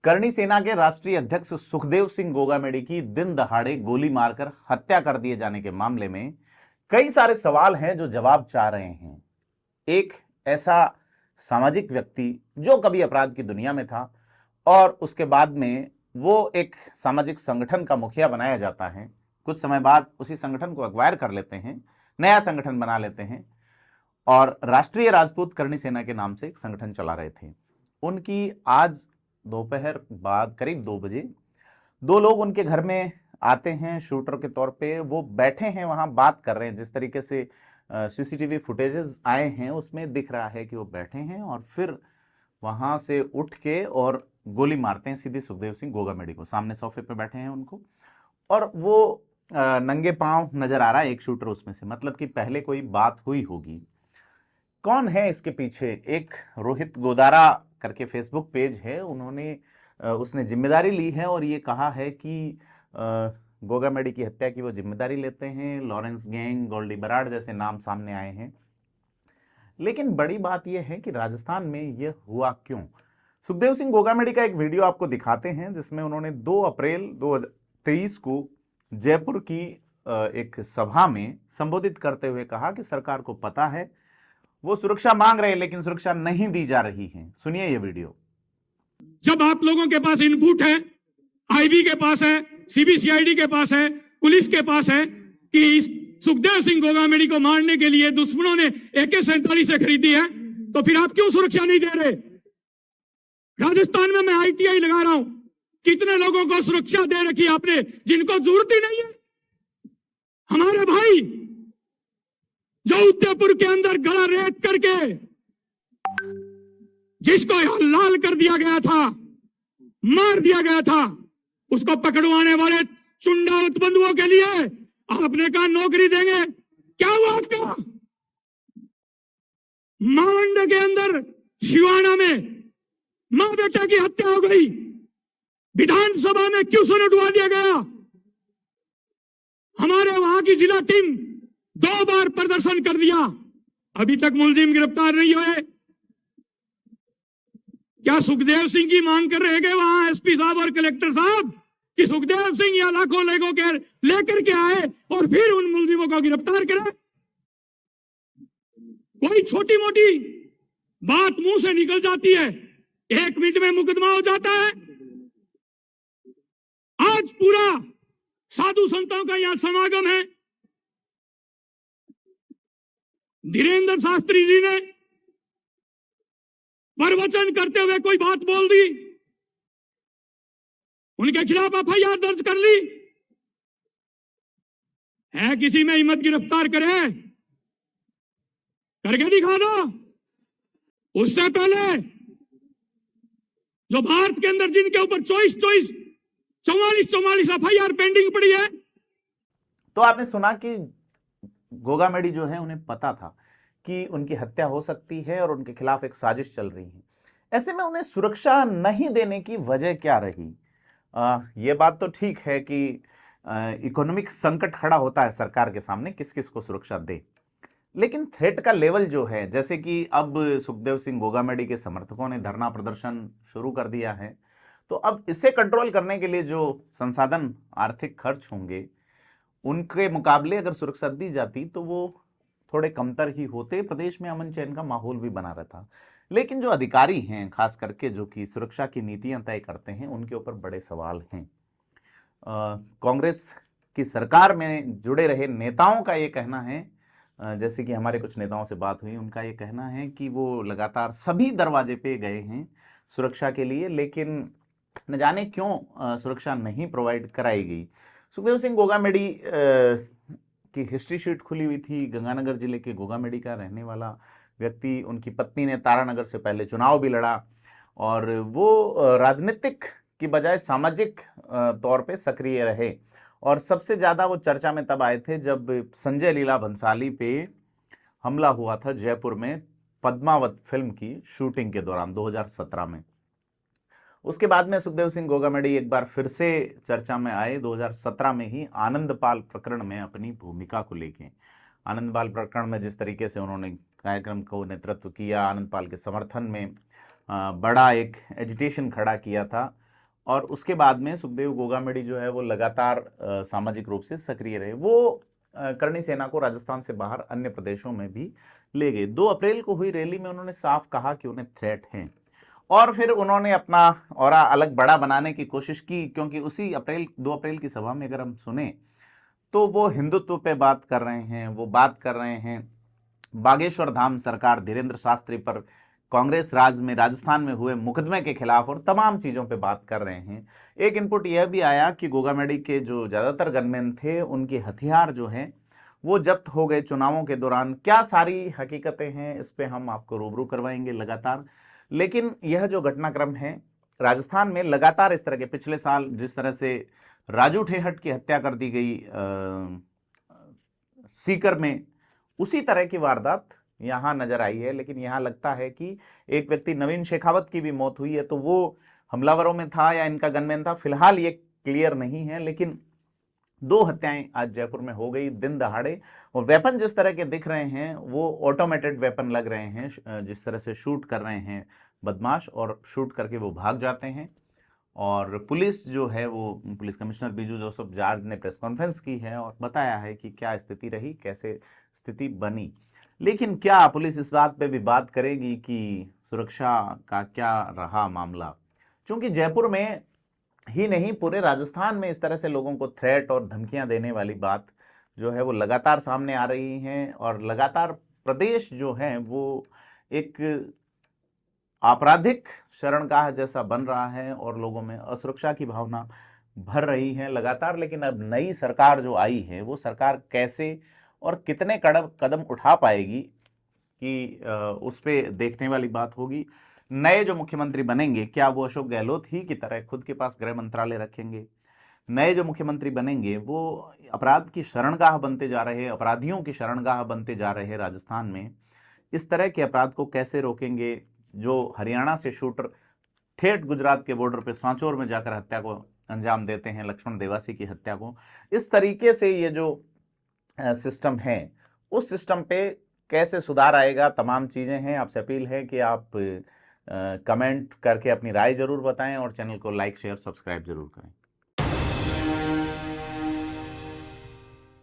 करणी सेना के राष्ट्रीय अध्यक्ष सुखदेव सिंह गोगामेडी की दिन दहाड़े गोली मारकर हत्या कर दिए जाने के मामले में कई सारे सवाल हैं जो जवाब चाह रहे हैं। एक ऐसा सामाजिक व्यक्ति जो कभी अपराध की दुनिया में था और उसके बाद में वो एक सामाजिक संगठन का मुखिया बनाया जाता है, कुछ समय बाद उसी संगठन को अक्वायर कर लेते हैं, नया संगठन बना लेते हैं और राष्ट्रीय राजपूत करणी सेना के नाम से एक संगठन चला रहे थे। उनकी आज दोपहर बाद करीब 2 बजे 2 लोग उनके घर में आते हैं शूटर के तौर पे। वो बैठे हैं वहां, बात कर रहे हैं। जिस तरीके से सीसीटीवी फुटेजेस आए हैं उसमें दिख रहा है कि वो बैठे हैं और फिर वहां से उठ के और गोली मारते हैं सीधे सुखदेव सिंह गोगामेडी को। सामने सोफे पे बैठे हैं उनको और वो नंगे पांव नजर आ रहा है एक शूटर उसमें से, मतलब कि पहले कोई बात हुई होगी। कौन है इसके पीछे? एक रोहित गोदारा करके फेसबुक पेज है, उसने जिम्मेदारी ली है और ये कहा है कि गोगामेडी की हत्या की वो जिम्मेदारी लेते हैं। लॉरेंस गैंग, गोल्डी बराड़ जैसे नाम सामने आए हैं। लेकिन बड़ी बात यह है कि राजस्थान में यह हुआ क्यों? सुखदेव सिंह गोगामेडी का एक वीडियो आपको दिखाते हैं जिसमें उन्होंने 2 अप्रैल 2023 को जयपुर की एक सभा में संबोधित करते हुए कहा कि सरकार को पता है वो सुरक्षा मांग रहे हैं लेकिन सुरक्षा नहीं दी जा रही है। सुनिए ये वीडियो। जब आप लोगों के पास इनपुट है, आईबी के पास है, सीबीसीआईडी के पास है, पुलिस के पास है कि इस सुखदेव सिंह गोगामेडी को मारने के लिए दुश्मनों ने AK-47 खरीदी है, तो फिर आप क्यों सुरक्षा नहीं दे रहे? राजस्थान में मैं ITI लगा रहा हूं, कितने लोगों को सुरक्षा दे रखी आपने जिनको जरूरत ही नहीं है। हमारे भाई जो उदयपुर के अंदर गला रेत करके जिसको लाल कर दिया गया था, मार दिया गया था, उसको पकड़वाने वाले चुंडावत बंधुओं के लिए आपने कहा नौकरी देंगे। क्या हुआ आपका? मावंड के अंदर शिवाना में मां बेटा की हत्या हो गई, विधानसभा में क्यों सुन उठवा दिया गया? हमारे वहां की जिला टीम 2 बार प्रदर्शन कर दिया, अभी तक मुलजिम गिरफ्तार नहीं हुए। क्या सुखदेव सिंह की मांग कर रहे गए वहां एसपी साहब और कलेक्टर साहब कि सुखदेव सिंह या लाखों लोगों के लेकर के आए और फिर उन मुलजिमों को गिरफ्तार करें? कोई छोटी मोटी बात मुंह से निकल जाती है, 1 मिनट में मुकदमा हो जाता है। आज पूरा साधु संतों का यहां समागम है। धीरेन्द्र शास्त्री जी ने प्रवचन करते हुए कोई बात बोल दी, उनके खिलाफ FIR दर्ज कर ली है। किसी में हिम्मत गिरफ्तार करे, करके दिखा दो। उससे पहले जो भारत के अंदर जिनके ऊपर 44 FIR पेंडिंग पड़ी है। तो आपने सुना कि गोगामेडी जो है उन्हें पता था कि उनकी हत्या हो सकती है और उनके खिलाफ एक साजिश चल रही है। ऐसे में उन्हें सुरक्षा नहीं देने की वजह क्या रही? ये बात तो ठीक है कि इकोनॉमिक संकट खड़ा होता है सरकार के सामने, किस किस को सुरक्षा दे। लेकिन थ्रेट का लेवल जो है, जैसे कि अब सुखदेव सिंह गोगामेडी के समर्थकों ने धरना प्रदर्शन शुरू कर दिया है, तो अब इसे कंट्रोल करने के लिए जो संसाधन आर्थिक खर्च होंगे उनके मुकाबले अगर सुरक्षा दी जाती तो वो थोड़े कमतर ही होते, प्रदेश में अमन चैन का माहौल भी बना रहता। लेकिन जो अधिकारी हैं खास करके जो कि सुरक्षा की नीतियां तय करते हैं, उनके ऊपर बड़े सवाल हैं। कांग्रेस की सरकार में जुड़े रहे नेताओं का ये कहना है, जैसे कि हमारे कुछ नेताओं से बात हुई, उनका ये कहना है कि वो लगातार सभी दरवाजे पे गए हैं सुरक्षा के लिए, लेकिन न जाने क्यों सुरक्षा नहीं प्रोवाइड कराई गई। सुखदेव सिंह गोगामेडी की हिस्ट्री शीट खुली हुई थी। गंगानगर जिले के गोगामेडी का रहने वाला व्यक्ति, उनकी पत्नी ने तारानगर से पहले चुनाव भी लड़ा और वो राजनीतिक की बजाय सामाजिक तौर पे सक्रिय रहे। और सबसे ज़्यादा वो चर्चा में तब आए थे जब संजय लीला भंसाली पे हमला हुआ था जयपुर में पद्मावत फिल्म की शूटिंग के दौरान 2017 में। उसके बाद में सुखदेव सिंह गोगामेडी एक बार फिर से चर्चा में आए 2017 में ही आनंदपाल प्रकरण में अपनी भूमिका को लेके। आनंदपाल प्रकरण में जिस तरीके से उन्होंने कार्यक्रम को नेतृत्व किया, आनंदपाल के समर्थन में बड़ा एक एजिटेशन खड़ा किया था, और उसके बाद में सुखदेव गोगामेडी जो है वो लगातार सामाजिक रूप से सक्रिय रहे। वो करणी सेना को राजस्थान से बाहर अन्य प्रदेशों में भी ले गए। 2 अप्रैल को हुई रैली में उन्होंने साफ कहा कि उन्हें थ्रेट है, और फिर उन्होंने अपना ऑरा अलग बड़ा बनाने की कोशिश की, क्योंकि उसी 2 अप्रैल की सभा में अगर हम सुने तो वो हिंदुत्व पे बात कर रहे हैं, वो बात कर रहे हैं बागेश्वर धाम सरकार धीरेन्द्र शास्त्री पर कांग्रेस राज में राजस्थान में हुए मुकदमे के खिलाफ और तमाम चीज़ों पे बात कर रहे हैं। एक इनपुट यह भी आया कि गोगामेडी के जो ज़्यादातर गनमैन थे उनके हथियार जो हैं वो जब्त हो गए चुनावों के दौरान। क्या सारी हकीकतें हैं इस पे हम आपको रूबरू करवाएंगे लगातार। लेकिन यह जो घटनाक्रम है राजस्थान में लगातार इस तरह के, पिछले साल जिस तरह से राजू ठेहट की हत्या कर दी गई सीकर में, उसी तरह की वारदात यहाँ नजर आई है। लेकिन यहाँ लगता है कि एक व्यक्ति नवीन शेखावत की भी मौत हुई है, तो वो हमलावरों में था या इनका गनमैन था, फिलहाल ये क्लियर नहीं है। लेकिन 2 हत्याएं आज जयपुर में हो गई दिन दहाड़े, और वेपन जिस तरह के दिख रहे हैं वो ऑटोमेटेड वेपन लग रहे हैं। जिस तरह से शूट कर रहे हैं बदमाश और शूट करके वो भाग जाते हैं। और पुलिस जो है वो, police commissioner Biju Joseph George ने प्रेस कॉन्फ्रेंस की है और बताया है कि क्या स्थिति रही, कैसे स्थिति बनी। लेकिन क्या पुलिस इस बात पे भी बात करेगी कि सुरक्षा का क्या रहा मामला, क्योंकि जयपुर में ही नहीं पूरे राजस्थान में इस तरह से लोगों को थ्रेट और धमकियां देने वाली बात जो है वो लगातार सामने आ रही हैं, और लगातार प्रदेश जो है वो एक आपराधिक शरणगाह जैसा बन रहा है और लोगों में असुरक्षा की भावना भर रही है लगातार। लेकिन अब नई सरकार जो आई है वो सरकार कैसे और कितने कदम उठा पाएगी कि उस पे देखने वाली बात होगी। नए जो मुख्यमंत्री बनेंगे, क्या वो अशोक गहलोत ही की तरह खुद के पास गृह मंत्रालय रखेंगे? नए जो मुख्यमंत्री बनेंगे वो अपराध की शरणगाह बनते जा रहे, अपराधियों की शरणगाह बनते जा रहे राजस्थान में, इस तरह के अपराध को कैसे रोकेंगे? जो हरियाणा से शूटर ठेठ गुजरात के बॉर्डर पे सांचौर में जाकर हत्या को अंजाम देते हैं, लक्ष्मण देवासी की हत्या को, इस तरीके से ये जो सिस्टम है उस सिस्टम पे कैसे सुधार आएगा, तमाम चीज़ें हैं। आपसे अपील है कि आप कमेंट करके अपनी राय जरूर बताएं और चैनल को लाइक शेयर सब्सक्राइब जरूर करें।